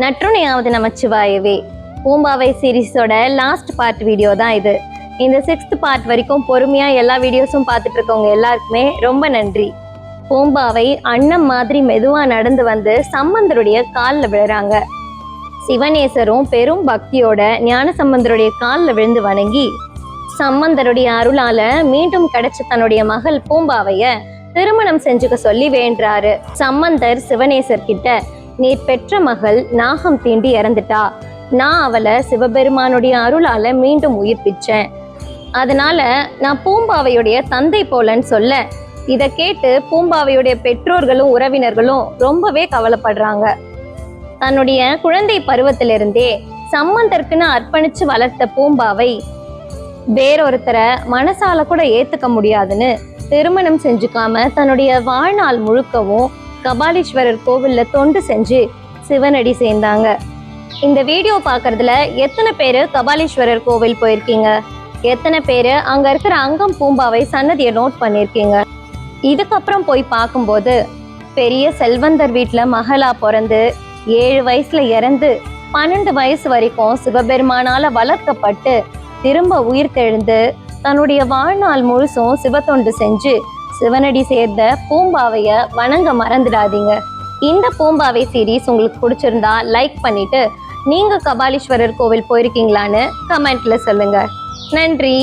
நற்றுணையாவது நமச்சிவாயவே. பூம்பாவை சீரீஸோட last part video தான் இது. இந்த 6th பார்ட் வரைக்கும் பொறுமையா எல்லா வீடியோஸும் பார்த்துட்டு இருக்கவங்க எல்லாருக்குமே ரொம்ப நன்றி. பூம்பாவை அண்ணன் மாதிரி மெதுவா நடந்து வந்து சம்பந்தருடைய காலில் விழுறாங்க. சிவனேசரும் பெரும் பக்தியோட ஞான சம்பந்தருடைய காலில் விழுந்து வணங்கி சம்பந்தருடைய அருளால மீண்டும் கிடைச்ச தன்னுடைய மகள் பூம்பாவைய திருமணம் செஞ்சுக்க சொல்லி வேண்டுறாரு. சம்பந்தர் சிவனேசர் கிட்ட, நீர் பெற்ற மகள் நாகம் தீண்டி இறந்துட்டா, நான் அவளை சிவபெருமானுடைய அருளால மீண்டும் உயிர்ப்பிச்சேன், அதனால நான் பூம்பாவையுடைய தந்தை போலன்னு சொல்ல, இதை கேட்டு பூம்பாவையுடைய பெற்றோர்களும் உறவினர்களும் ரொம்பவே கவலைப்படுறாங்க. தன்னுடைய குழந்தை பருவத்திலிருந்தே சம்பந்தருக்குன்னு அர்ப்பணிச்சு வளர்த்த பூம்பாவை வேறொருத்தரை மனசால கூட ஏத்துக்க முடியாதுன்னு திருமணம் செஞ்சுக்காம தன்னுடைய வாழ்நாள் முழுக்கவும் கபாலீஸ்வரர் கோவில்ல தொண்டு செஞ்சு சிவனடி சேர்ந்தாங்க. இந்த வீடியோ பார்க்கறதுல எத்தனை பேரு கபாலீஸ்வரர் கோவில் போயிருக்கீங்க? எத்தனை பேரு அங்க இருக்கிற அங்கம் பூம்பாவை சன்னதியை நோட் பண்ணிருக்கீங்க? இதுக்கப்புறம் போய் பார்க்கும்போது பெரிய செல்வந்தர் வீட்டுல மகளா பிறந்து 7 வயசுல இறந்து 12 வயசு வரைக்கும் சிவபெருமானால வளர்க்கப்பட்டு திரும்ப உயிர் தெழுந்து தன்னுடைய வாழ்நாள் முழுசும் சிவத்தொண்டு செஞ்சு சிவனடி சேர்ந்த பூம்பாவைய வணங்க மறந்துடாதீங்க. இந்த பூம்பாவை சீரீஸ் உங்களுக்கு பிடிச்சிருந்தா லைக் பண்ணிட்டு, நீங்க கபாலீஸ்வரர் கோவில் போயிருக்கீங்களான்னு கமெண்ட்ல சொல்லுங்க. நன்றி.